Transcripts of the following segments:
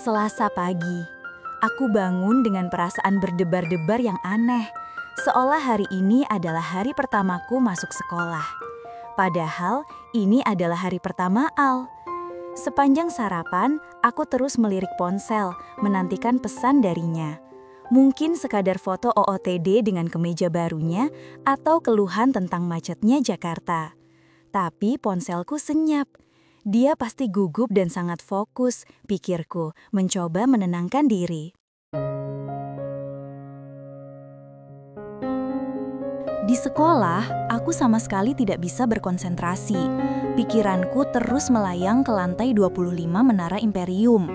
Selasa pagi, aku bangun dengan perasaan berdebar-debar yang aneh, seolah hari ini adalah hari pertamaku masuk sekolah. Padahal ini adalah hari pertama Al. Sepanjang sarapan, aku terus melirik ponsel, menantikan pesan darinya. Mungkin sekadar foto OOTD dengan kemeja barunya atau keluhan tentang macetnya Jakarta. Tapi ponselku senyap. Dia pasti gugup dan sangat fokus, pikirku, mencoba menenangkan diri. Di sekolah, aku sama sekali tidak bisa berkonsentrasi. Pikiranku terus melayang ke lantai 25 Menara Imperium.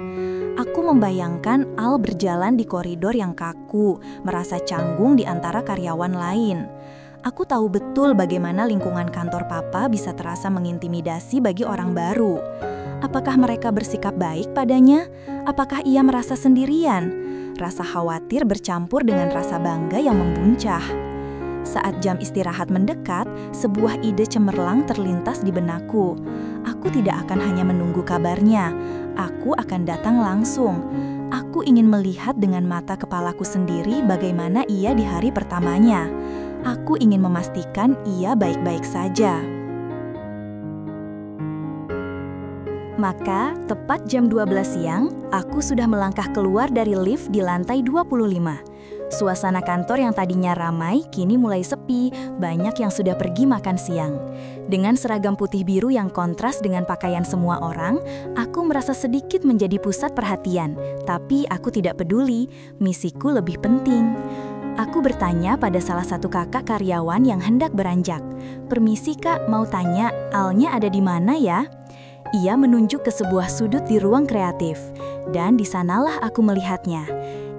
Aku membayangkan Al berjalan di koridor yang kaku, merasa canggung di antara karyawan lain. Aku tahu betul bagaimana lingkungan kantor papa bisa terasa mengintimidasi bagi orang baru. Apakah mereka bersikap baik padanya? Apakah ia merasa sendirian? Rasa khawatir bercampur dengan rasa bangga yang membuncah. Saat jam istirahat mendekat, sebuah ide cemerlang terlintas di benakku. Aku tidak akan hanya menunggu kabarnya. Aku akan datang langsung. Aku ingin melihat dengan mata kepalaku sendiri bagaimana ia di hari pertamanya. Aku ingin memastikan ia baik-baik saja. Maka, tepat jam 12 siang, aku sudah melangkah keluar dari lift di lantai 25. Suasana kantor yang tadinya ramai, kini mulai sepi, banyak yang sudah pergi makan siang. Dengan seragam putih biru yang kontras dengan pakaian semua orang, aku merasa sedikit menjadi pusat perhatian. Tapi aku tidak peduli, misiku lebih penting. Aku bertanya pada salah satu kakak karyawan yang hendak beranjak. "Permisi kak, mau tanya, Alnya ada di mana ya?" Ia menunjuk ke sebuah sudut di ruang kreatif. Dan di sanalah aku melihatnya.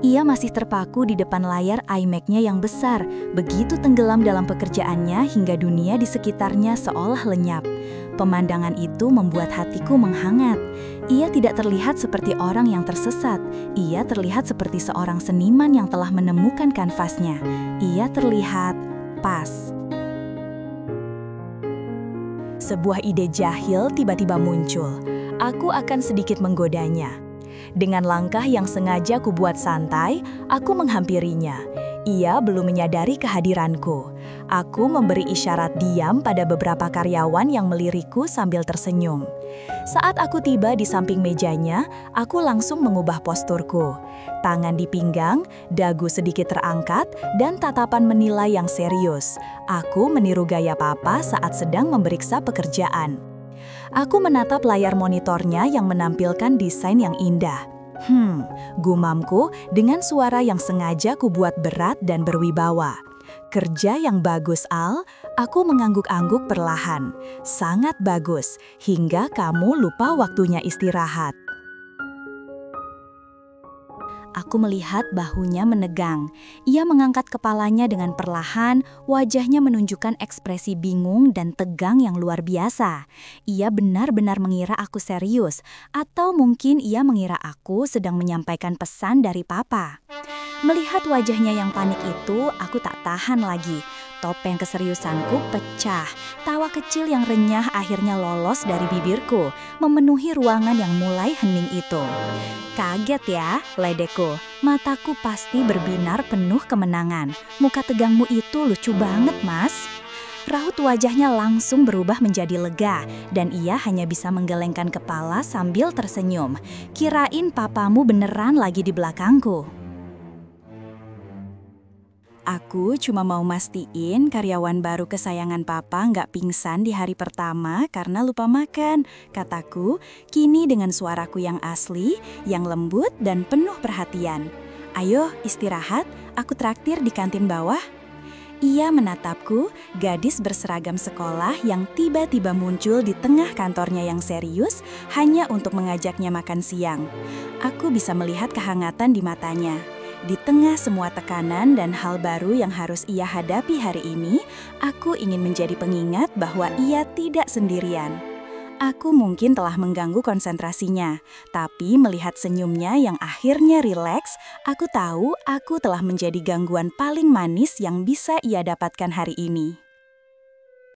Ia masih terpaku di depan layar iMac-nya yang besar, begitu tenggelam dalam pekerjaannya hingga dunia di sekitarnya seolah lenyap. Pemandangan itu membuat hatiku menghangat. Ia tidak terlihat seperti orang yang tersesat. Ia terlihat seperti seorang seniman yang telah menemukan kanvasnya. Ia terlihat pas. Sebuah ide jahil tiba-tiba muncul. Aku akan sedikit menggodanya. Dengan langkah yang sengaja kubuat santai, aku menghampirinya. Ia belum menyadari kehadiranku. Aku memberi isyarat diam pada beberapa karyawan yang melirikku sambil tersenyum. Saat aku tiba di samping mejanya, aku langsung mengubah posturku. Tangan di pinggang, dagu sedikit terangkat, dan tatapan menilai yang serius. Aku meniru gaya papa saat sedang memeriksa pekerjaan. Aku menatap layar monitornya yang menampilkan desain yang indah. Gumamku dengan suara yang sengaja kubuat berat dan berwibawa. "Kerja yang bagus, Al." Aku mengangguk-angguk perlahan. "Sangat bagus, hingga kamu lupa waktunya istirahat." Aku melihat bahunya menegang. Ia mengangkat kepalanya dengan perlahan, wajahnya menunjukkan ekspresi bingung dan tegang yang luar biasa. Ia benar-benar mengira aku serius, atau mungkin ia mengira aku sedang menyampaikan pesan dari papa. Melihat wajahnya yang panik itu, aku tak tahan lagi. Topeng keseriusanku pecah. Tawa kecil yang renyah akhirnya lolos dari bibirku, memenuhi ruangan yang mulai hening itu. "Kaget ya, ledekku. Mataku pasti berbinar penuh kemenangan. Muka tegangmu itu lucu banget, Mas." Raut wajahnya langsung berubah menjadi lega, dan ia hanya bisa menggelengkan kepala sambil tersenyum. "Kirain papamu beneran lagi di belakangku." "Aku cuma mau mastiin karyawan baru kesayangan papa nggak pingsan di hari pertama karena lupa makan," kataku, kini dengan suaraku yang asli, yang lembut dan penuh perhatian. "Ayo istirahat, aku traktir di kantin bawah." Ia menatapku, gadis berseragam sekolah yang tiba-tiba muncul di tengah kantornya yang serius hanya untuk mengajaknya makan siang. Aku bisa melihat kehangatan di matanya. Di tengah semua tekanan dan hal baru yang harus ia hadapi hari ini, aku ingin menjadi pengingat bahwa ia tidak sendirian. Aku mungkin telah mengganggu konsentrasinya, tapi melihat senyumnya yang akhirnya rileks, aku tahu aku telah menjadi gangguan paling manis yang bisa ia dapatkan hari ini.